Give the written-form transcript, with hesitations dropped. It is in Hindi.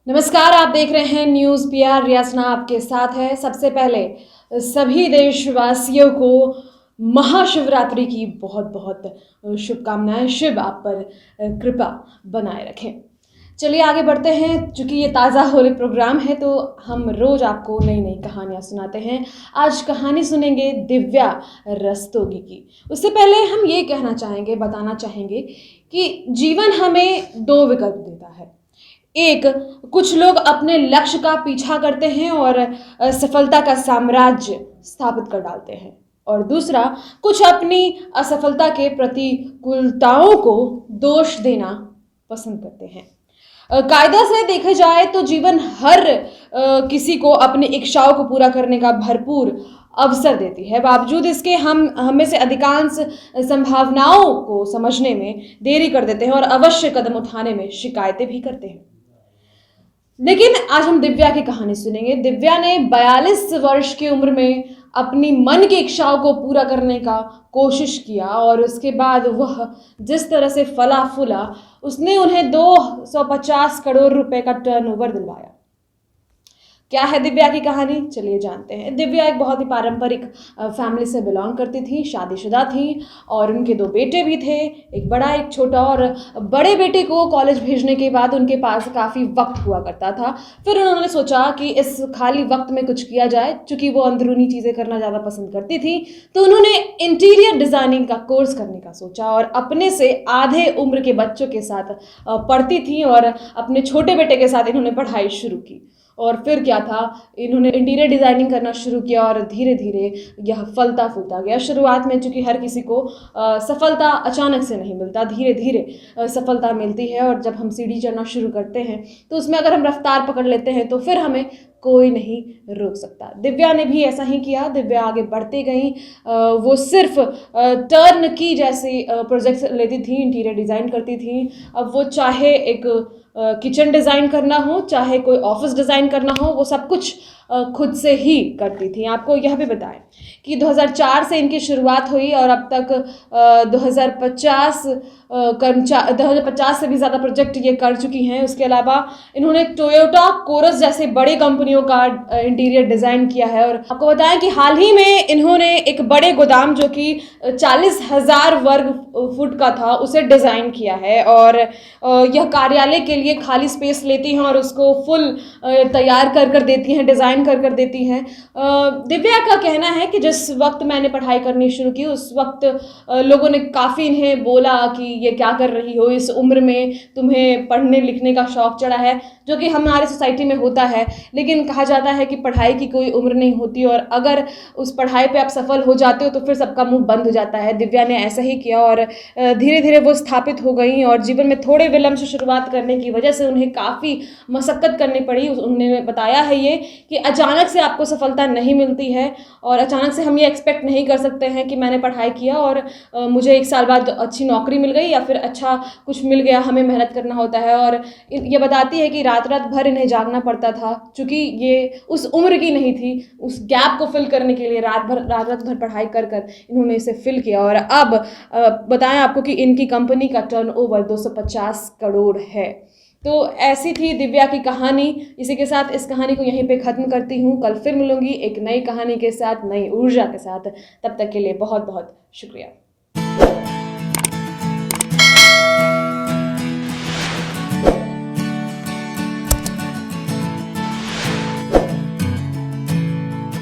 नमस्कार, आप देख रहे हैं न्यूज़ पीआर। रियासना आपके साथ है। सबसे पहले सभी देशवासियों को महाशिवरात्रि की बहुत बहुत शुभकामनाएं। शिव आप पर कृपा बनाए रखें। चलिए आगे बढ़ते हैं। चूँकि ये ताज़ा होली प्रोग्राम है तो हम रोज़ आपको नई नई कहानियाँ सुनाते हैं। आज कहानी सुनेंगे दिव्या रस्तोगी की। उससे पहले हम ये बताना चाहेंगे कि जीवन हमें दो विकल्प देता है। एक, कुछ लोग अपने लक्ष्य का पीछा करते हैं और सफलता का साम्राज्य स्थापित कर डालते हैं, और दूसरा, कुछ अपनी असफलता के प्रतिकूलताओं को दोष देना पसंद करते हैं। कायदा से देखा जाए तो जीवन हर किसी को अपनी इच्छाओं को पूरा करने का भरपूर अवसर देती है। बावजूद इसके हम में से अधिकांश संभावनाओं को समझने में देरी कर देते हैं और अवश्य कदम उठाने में शिकायतें भी करते हैं। लेकिन आज हम दिव्या की कहानी सुनेंगे। दिव्या ने 42 वर्ष की उम्र में अपनी मन की इच्छाओं को पूरा करने का कोशिश किया, और उसके बाद वह जिस तरह से फला फूला, उसने उन्हें 250 करोड़ रुपए का टर्नओवर दिलवाया। क्या है दिव्या की कहानी, चलिए जानते हैं। दिव्या एक बहुत ही पारंपरिक फैमिली से बिलोंग करती थी, शादीशुदा थी और उनके 2 बेटे भी थे, एक बड़ा एक छोटा। और बड़े बेटे को कॉलेज भेजने के बाद उनके पास काफ़ी वक्त हुआ करता था। फिर उन्होंने सोचा कि इस खाली वक्त में कुछ किया जाए। चूँकि वो अंदरूनी चीज़ें करना ज़्यादा पसंद करती थी तो उन्होंने इंटीरियर डिज़ाइनिंग का कोर्स करने का सोचा, और अपने से आधे उम्र के बच्चों के साथ पढ़ती थी और अपने छोटे बेटे के साथ इन्होंने पढ़ाई शुरू की। और फिर क्या था, इन्होंने इंटीरियर डिज़ाइनिंग करना शुरू किया और धीरे धीरे यह फलता फूलता गया। शुरुआत में चूँकि हर किसी को सफलता अचानक से नहीं मिलता, धीरे धीरे सफलता मिलती है। और जब हम सीढ़ी चढ़ना शुरू करते हैं तो उसमें अगर हम रफ्तार पकड़ लेते हैं तो फिर हमें कोई नहीं रोक सकता। दिव्या ने भी ऐसा ही किया। दिव्या आगे बढ़ती गई। वो सिर्फ टर्न की जैसी प्रोजेक्ट्स लेती थी, इंटीरियर डिज़ाइन करती थी। अब वो चाहे एक किचन डिज़ाइन करना हो, चाहे कोई ऑफिस डिज़ाइन करना हो, वो सब कुछ खुद से ही करती थी। आपको यह भी बताएं कि 2004 से इनकी शुरुआत हुई और अब तक 2050 से भी ज़्यादा प्रोजेक्ट ये कर चुकी हैं। उसके अलावा इन्होंने टोयोटा, कोरस जैसे बड़े कंपनियों का इंटीरियर डिज़ाइन किया है। और आपको बताएं कि हाल ही में इन्होंने एक बड़े गोदाम जो कि 40,000 वर्ग फुट का था, उसे डिज़ाइन किया है। और यह कार्यालय के लिए खाली स्पेस लेती हैं और उसको फुल तैयार कर देती हैं, डिज़ाइन कर देती हैं। दिव्या का कहना है कि जिस वक्त मैंने पढ़ाई करनी शुरू की उस वक्त लोगों ने काफ़ी इन्हें बोला कि ये क्या कर रही हो, इस उम्र में तुम्हें पढ़ने लिखने का शौक़ चढ़ा है, जो कि हमारे सोसाइटी में होता है। लेकिन कहा जाता है कि पढ़ाई की कोई उम्र नहीं होती, और अगर उस पढ़ाई पे आप सफल हो जाते हो तो फिर सबका मुंह बंद हो जाता है। दिव्या ने ऐसा ही किया और धीरे धीरे वो स्थापित हो गई। और जीवन में थोड़े विलम्ब से शुरुआत करने की वजह से उन्हें काफ़ी मशक्क़त करनी पड़ी। उन्होंने बताया है ये कि अचानक से आपको सफलता नहीं मिलती है, और अचानक से हम ये एक्सपेक्ट नहीं कर सकते हैं कि मैंने पढ़ाई किया और मुझे 1 साल बाद अच्छी नौकरी मिल गई या फिर अच्छा कुछ मिल गया। हमें मेहनत करना होता है। और ये बताती है कि रात रात भर इन्हें जागना पड़ता था, चूँकि ये उस उम्र की नहीं थी। उस गैप को फिल करने के लिए रात रात भर पढ़ाई कर इन्होंने इसे फिल किया। और अब बताएं आपको कि इनकी कंपनी का टर्नओवर 250 करोड़ है। तो ऐसी थी दिव्या की कहानी। इसी के साथ इस कहानी को यहीं पे ख़त्म करती हूँ। कल फिर मिलूंगी एक नई कहानी के साथ, नई ऊर्जा के साथ। तब तक के लिए बहुत बहुत शुक्रिया।